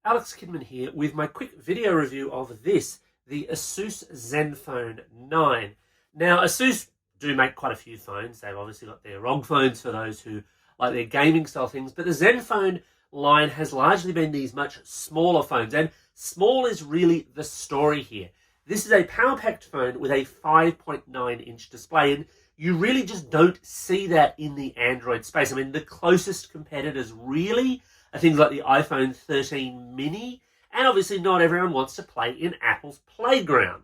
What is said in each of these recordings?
Alex Kidman here with my quick video review of this, the Asus Zenfone 9. Now, Asus do make quite a few phones. They've obviously got their ROG phones for those who like their gaming style things, but the Zenfone line has largely been these much smaller phones, and small is really the story here. This is a power-packed phone with a 5.9-inch display, and you really just don't see that in the Android space. I mean, the closest competitors really are things like the iPhone 13 mini, and obviously not everyone wants to play in Apple's playground.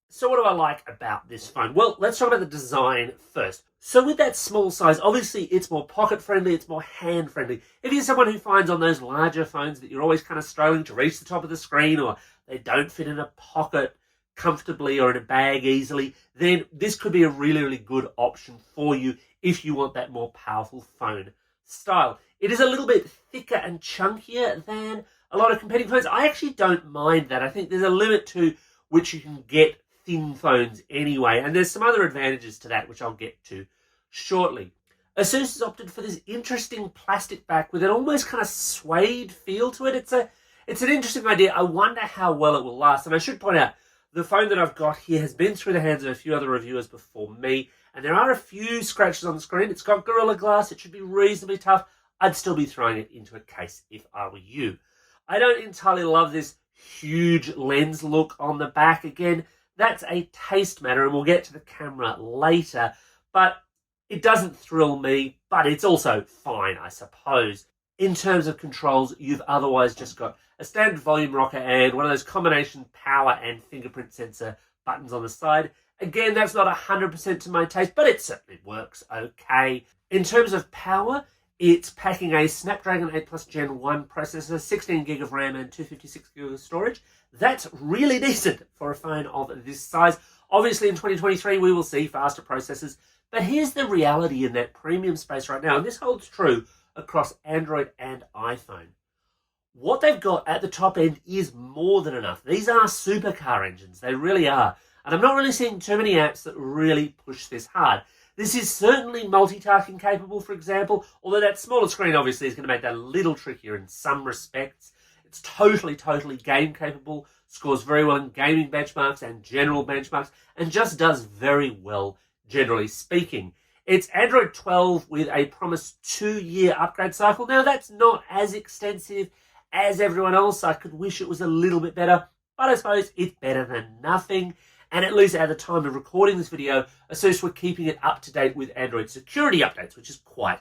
So what do I like about this phone? Well, let's talk about the design first. So with that small size, obviously it's more pocket-friendly, it's more hand-friendly. If you're someone who finds on those larger phones that you're always kind of struggling to reach the top of the screen, or they don't fit in a pocket comfortably or in a bag easily, then this could be a really, really good option for you if you want that more powerful phone style. It is a little bit thicker and chunkier than a lot of competing phones. I actually don't mind that. I think there's a limit to which you can get thin phones anyway, and there's some other advantages to that which I'll get to shortly. Asus has opted for this interesting plastic back with an almost kind of suede feel to it. It's an interesting idea. I wonder how well it will last, and I should point out the phone that I've got here has been through the hands of a few other reviewers before me, and there are a few scratches on the screen. It's got Gorilla Glass. It should be reasonably tough. I'd still be throwing it into a case if I were you. I don't entirely love this huge lens look on the back. Again, that's a taste matter, and we'll get to the camera later, but it doesn't thrill me, but it's also fine, I suppose. In terms of controls, you've otherwise just got a standard volume rocker and one of those combination power and fingerprint sensor buttons on the side. Again, that's not 100% to my taste, but it certainly works okay. In terms of power, it's packing a Snapdragon 8 Plus Gen 1 processor, 16 gig of RAM and 256 gig of storage. That's really decent for a phone of this size. Obviously, in 2023, we will see faster processors, but here's the reality in that premium space right now, and this holds true across Android and iPhone. What they've got at the top end is more than enough. These are supercar engines, they really are. And I'm not really seeing too many apps that really push this hard. This is certainly multitasking capable, for example, although that smaller screen obviously is going to make that a little trickier in some respects. It's totally game capable, scores very well in gaming benchmarks and general benchmarks, and just does very well, generally speaking. It's Android 12 with a promised 2-year upgrade cycle. Now, that's not as extensive as everyone else. I could wish it was a little bit better, but I suppose it's better than nothing. And at least at the time of recording this video, Asus were keeping it up to date with Android security updates, which is quite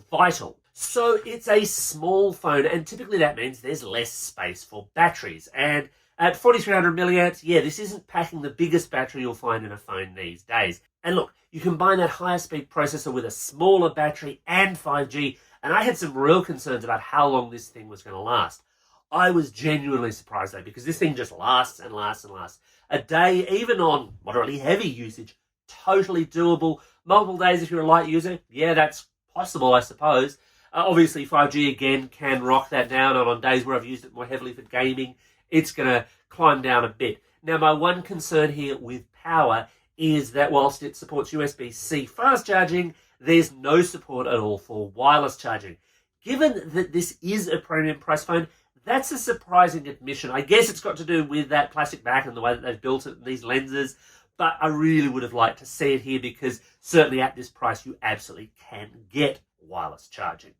vital. So it's a small phone, and typically that means there's less space for batteries. And at 4300 milliamps, yeah, this isn't packing the biggest battery you'll find in a phone these days. And look, you combine that higher speed processor with a smaller battery and 5G, and I had some real concerns about how long this thing was going to last. I was genuinely surprised though, because this thing just lasts and lasts and lasts. A day, even on moderately heavy usage, totally doable. Multiple days if you're a light user, yeah, that's possible, I suppose. Obviously, 5G again can rock that down, and on days where I've used it more heavily for gaming, it's going to climb down a bit. Now, my one concern here with power is that whilst it supports USB-C fast charging, there's no support at all for wireless charging. Given that this is a premium price phone, that's a surprising admission. I guess it's got to do with that plastic back and the way that they've built it and these lenses, but I really would have liked to see it here because certainly at this price you absolutely can get wireless charging.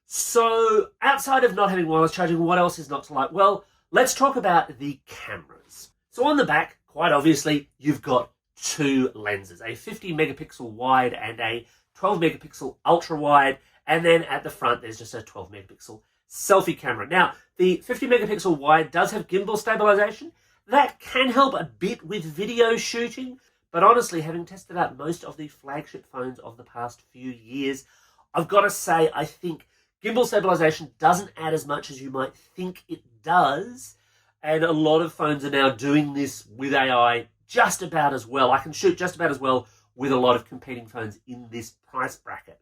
So outside of not having wireless charging, what else is not to like? Well, let's talk about the cameras. So on the back, quite obviously, you've got two lenses, a 50 megapixel wide and a 12 megapixel ultra wide, and then at the front there's just a 12 megapixel selfie camera. Now, the 50 megapixel wide does have gimbal stabilization. That can help a bit with video shooting, but honestly, having tested out most of the flagship phones of the past few years, I've got to say, I think gimbal stabilization doesn't add as much as you might think it does, and a lot of phones are now doing this with AI just about as well. I can shoot just about as well with a lot of competing phones in this price bracket.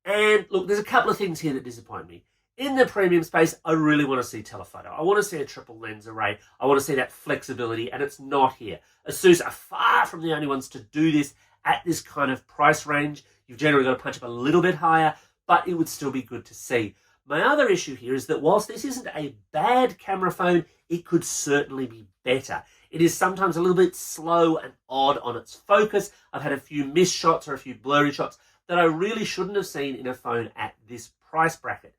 And look, there's a couple of things here that disappoint me. In the premium space, I really want to see telephoto. I want to see a triple lens array. I want to see that flexibility, and it's not here. Asus are far from the only ones to do this at this kind of price range. You've generally got to punch up a little bit higher, but it would still be good to see. My other issue here is that whilst this isn't a bad camera phone, it could certainly be better. It is sometimes a little bit slow and odd on its focus. I've had a few missed shots or a few blurry shots that I really shouldn't have seen in a phone at this price bracket.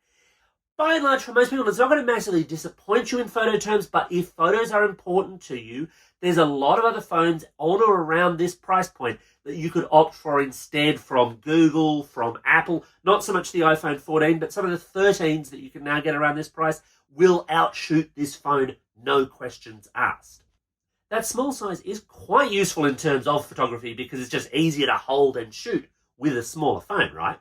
By and large, for most people, it's not going to massively disappoint you in photo terms, but if photos are important to you, there's a lot of other phones on or around this price point that you could opt for instead from Google, from Apple. Not so much the iPhone 14, but some of the 13s that you can now get around this price will outshoot this phone, no questions asked. That small size is quite useful in terms of photography because it's just easier to hold and shoot with a smaller phone, right?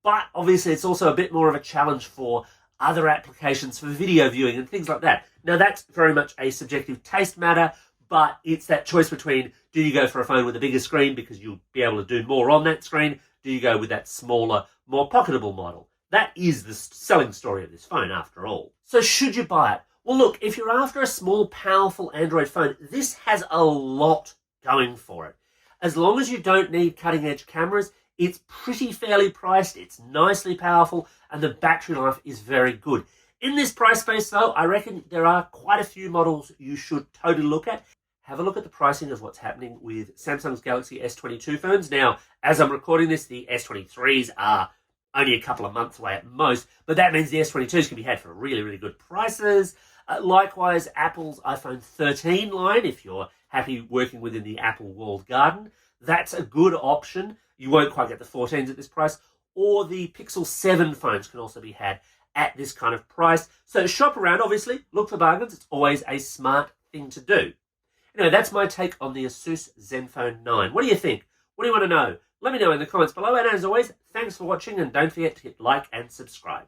But obviously it's also a bit more of a challenge for other applications for video viewing and things like that. Now that's very much a subjective taste matter, but it's that choice between, do you go for a phone with a bigger screen because you'll be able to do more on that screen? Do you go with that smaller, more pocketable model? That is the selling story of this phone after all. So should you buy it? Well look, if you're after a small, powerful Android phone, this has a lot going for it. As long as you don't need cutting-edge cameras, it's pretty fairly priced, it's nicely powerful, and the battery life is very good. In this price space though, I reckon there are quite a few models you should totally look at. Have a look at the pricing of what's happening with Samsung's Galaxy S22 phones. Now, as I'm recording this, the S23s are only a couple of months away at most, but that means the S22s can be had for really, really good prices. Likewise, Apple's iPhone 13 line, if you're happy working within the Apple walled garden, that's a good option. You won't quite get the 14s at this price, or the Pixel 7 phones can also be had at this kind of price. So shop around, obviously, look for bargains. It's always a smart thing to do. Anyway, that's my take on the Asus Zenfone 9. What do you think? What do you want to know? Let me know in the comments below. And as always, thanks for watching, and don't forget to hit like and subscribe.